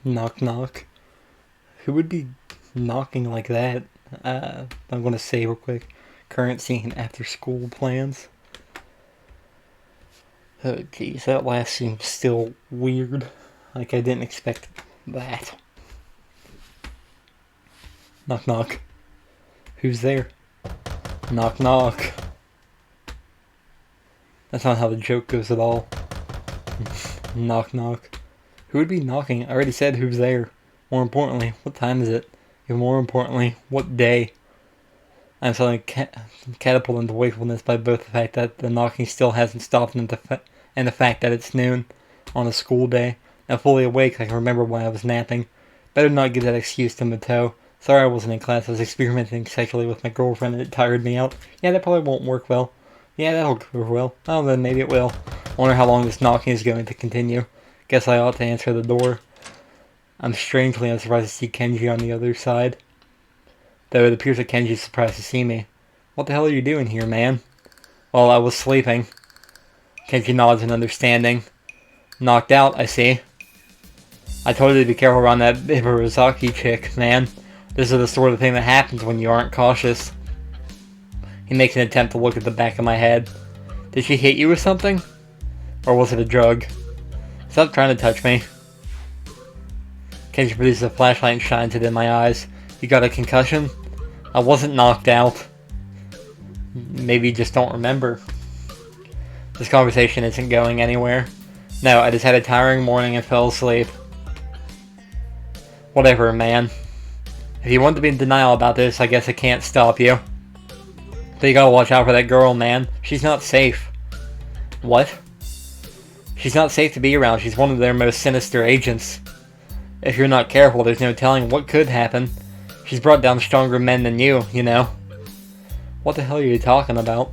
Knock knock. Who would be knocking like that? I'm gonna say real quick. Current scene after school plans. Oh geez, that last seems still weird. Like I didn't expect that. Knock knock. Who's there? Knock knock. That's not how the joke goes at all. Knock knock. Who would be knocking? I already said who's there. More importantly, what time is it? Even more importantly, what day? I'm suddenly catapulted into wakefulness by both the fact that the knocking still hasn't stopped and the fact that it's noon on a school day. Now fully awake, I can remember why I was napping. Better not give that excuse to Mato. Sorry I wasn't in class. I was experimenting sexually with my girlfriend and it tired me out. Yeah, that probably won't work well. Yeah, that'll go well. Oh, then maybe it will. Wonder how long this knocking is going to continue. Guess I ought to answer the door. I'm strangely unsurprised to see Kenji on the other side. Though it appears that Kenji's surprised to see me. What the hell are you doing here, man? Well, I was sleeping. Kenji nods in understanding. Knocked out, I see. I told you to be careful around that Ibarozaki chick, man. This is the sort of thing that happens when you aren't cautious. He makes an attempt to look at the back of my head. Did she hit you with something? Or was it a drug? Stop trying to touch me. Kenji produces a flashlight and shines it in my eyes. You got a concussion? I wasn't knocked out. Maybe you just don't remember. This conversation isn't going anywhere. No, I just had a tiring morning and fell asleep. Whatever, man. If you want to be in denial about this, I guess I can't stop you. But you gotta watch out for that girl, man. She's not safe. What? She's not safe to be around. She's one of their most sinister agents. If you're not careful, there's no telling what could happen. She's brought down stronger men than you know. What the hell are you talking about?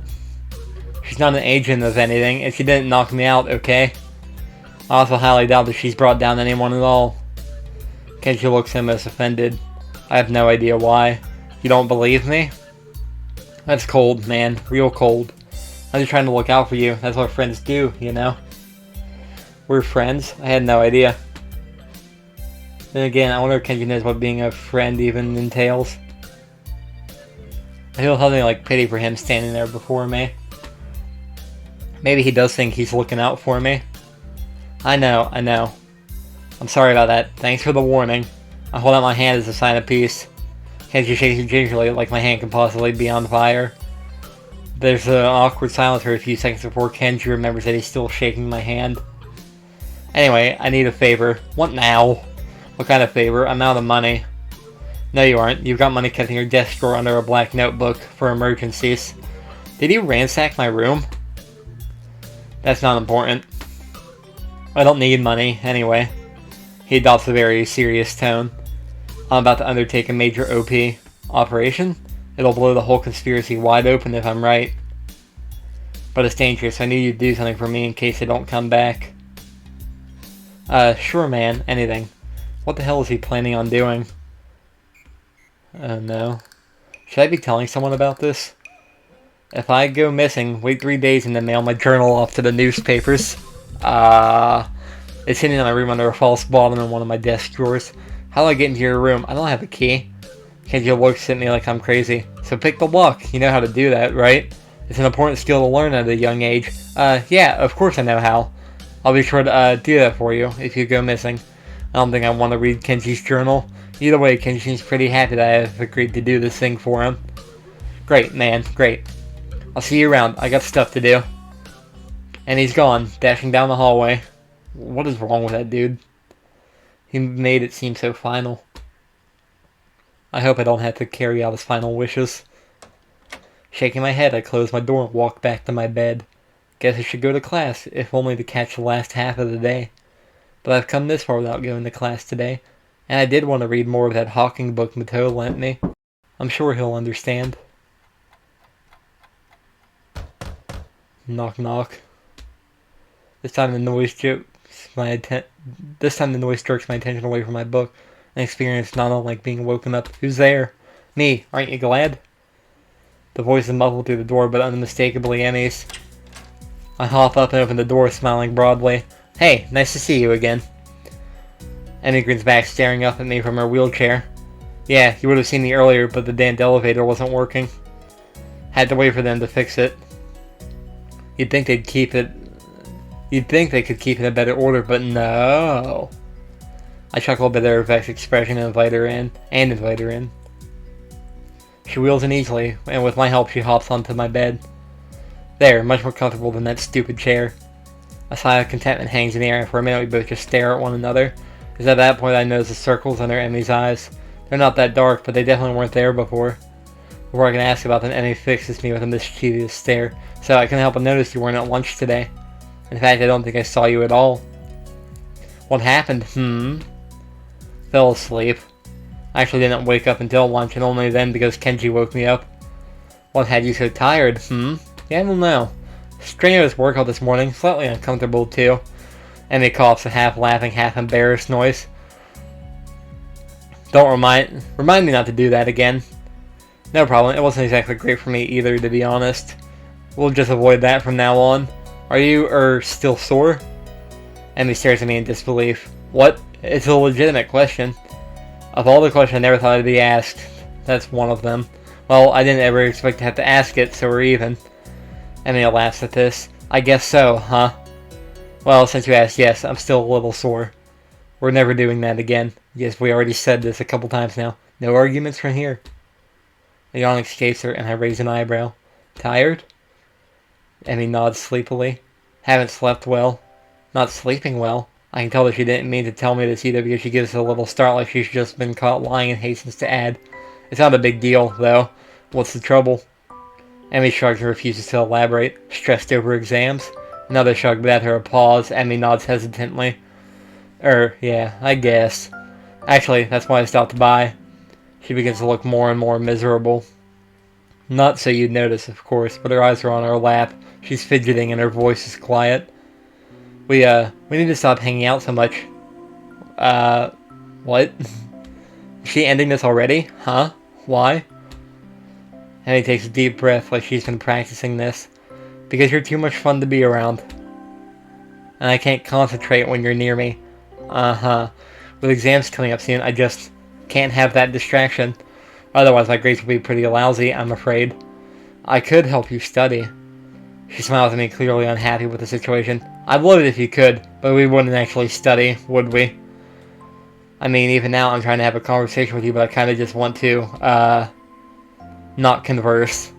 She's not an agent of anything, and she didn't knock me out, okay? I also highly doubt that she's brought down anyone at all. Kenji looks almost offended. I have no idea why. You don't believe me? That's cold, man. Real cold. I'm just trying to look out for you. That's what friends do, you know? We're friends? I had no idea. Then again, I wonder if Kenji knows what being a friend even entails. I feel something like pity for him standing there before me. Maybe he does think he's looking out for me. I know. I'm sorry about that. Thanks for the warning. I hold out my hand as a sign of peace. Kenji shakes it gingerly like my hand can possibly be on fire. There's an awkward silence for a few seconds before Kenji remembers that he's still shaking my hand. Anyway, I need a favor. What now? What kind of favor? I'm out of money. No, you aren't. You've got money kept in your desk drawer under a black notebook for emergencies. Did you ransack my room? That's not important. I don't need money, anyway. He adopts a very serious tone. I'm about to undertake a major OP operation. It'll blow the whole conspiracy wide open if I'm right. But it's dangerous. I need you to do something for me in case they don't come back. Sure, man. Anything. What the hell is he planning on doing? Oh no. Should I be telling someone about this? If I go missing, wait 3 days and then mail my journal off to the newspapers. It's hidden in my room under a false bottom in one of my desk drawers. How do I get into your room? I don't have a key. Kenji looks at me like I'm crazy. So pick the lock. You know how to do that, right? It's an important skill to learn at a young age. Yeah, of course I know how. I'll be sure to do that for you if you go missing. I don't think I want to read Kenji's journal. Either way, Kenji's pretty happy that I have agreed to do this thing for him. Great, man, great. I'll see you around. I got stuff to do. And he's gone, dashing down the hallway. What is wrong with that dude? He made it seem so final. I hope I don't have to carry out his final wishes. Shaking my head, I close my door and walk back to my bed. Guess I should go to class, if only to catch the last half of the day. But I've come this far without going to class today, and I did want to read more of that Hawking book Mato lent me. I'm sure he'll understand. Knock knock. This time the noise jerks my attention away from my book. An experience not unlike being woken up. Who's there? Me. Aren't you glad? The voice is muffled through the door, but unmistakably Emmy's. I hop up and open the door, smiling broadly. Hey, nice to see you again. Emmy grins back, staring up at me from her wheelchair. Yeah, you would have seen me earlier, but the damned elevator wasn't working. Had to wait for them to fix it. You'd think they could keep it in a better order, but no. I chuckle a bit at her vexed expression and invite her in. She wheels in easily, and with my help she hops onto my bed. There, much more comfortable than that stupid chair. A sigh of contentment hangs in the air, and for a minute we both just stare at one another. It's at that point I notice the circles under Emmy's eyes. They're not that dark, but they definitely weren't there before. Before I can ask about them, Emmy fixes me with a mischievous stare. So I couldn't help but notice you weren't at lunch today. In fact, I don't think I saw you at all. What happened? Fell asleep. I actually didn't wake up until lunch, and only then because Kenji woke me up. What had you so tired? Yeah, I don't know. Strenuous workout this morning, slightly uncomfortable too. Emmy coughs a half-laughing, half-embarrassed noise. Don't remind me not to do that again. No problem, it wasn't exactly great for me either, to be honest. We'll just avoid that from now on. Are you, still sore? Emmy stares at me in disbelief. What? It's a legitimate question. Of all the questions I never thought I'd be asked, that's one of them. Well, I didn't ever expect to have to ask it, so we're even. Emmy laughs at this. I guess so, huh? Well, since you asked, yes, I'm still a little sore. We're never doing that again. Yes, we already said this a couple times now. No arguments from here. A yawn escapes her, and I raise an eyebrow. Tired? Emmy nods sleepily. Haven't slept well. Not sleeping well. I can tell that she didn't mean to tell me this either because she gives a little start like she's just been caught lying and hastens to add. It's not a big deal, though. What's the trouble? Emmy shrugs and refuses to elaborate. Stressed over exams? Another shrug, but after a pause, Emmy nods hesitantly. Yeah, I guess. Actually, that's why I stopped by. She begins to look more and more miserable. Not so you'd notice, of course, but her eyes are on her lap. She's fidgeting and her voice is quiet. We need to stop hanging out so much. What? Is she ending this already? Huh? Why? Emmy takes a deep breath like she's been practicing this. Because you're too much fun to be around. And I can't concentrate when you're near me. With exams coming up soon, I just can't have that distraction. Otherwise my grades will be pretty lousy, I'm afraid. I could help you study. She smiles at me, clearly unhappy with the situation. I'd love it if you could, but we wouldn't actually study, would we? I mean, even now I'm trying to have a conversation with you, but I kind of just want to, not converse.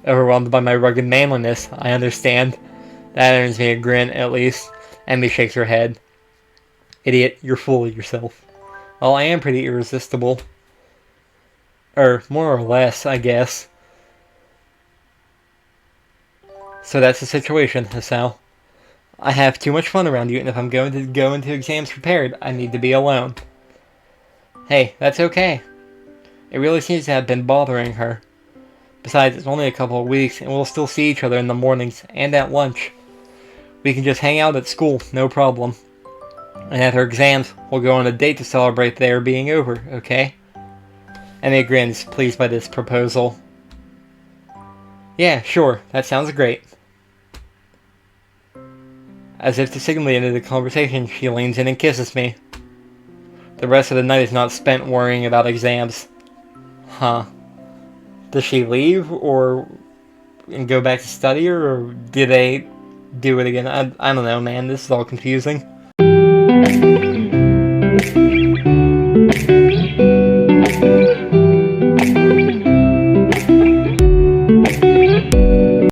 Overwhelmed by my rugged manliness, I understand. That earns me a grin, at least. Emmy shakes her head. Idiot, you're full of yourself. Well, I am pretty irresistible. More or less, I guess. So that's the situation, Hasao. I have too much fun around you, and if I'm going to go into exams prepared, I need to be alone. Hey, that's okay. It really seems to have been bothering her. Besides, it's only a couple of weeks, and we'll still see each other in the mornings and at lunch. We can just hang out at school, no problem. And after exams, we'll go on a date to celebrate their being over, okay? Emmy grins, pleased by this proposal. Yeah, sure, that sounds great. As if to signal the end of the conversation, she leans in and kisses me. The rest of the night is not spent worrying about exams. Huh. Does she leave, and go back to study, or do they do it again? I don't know, man. This is all confusing.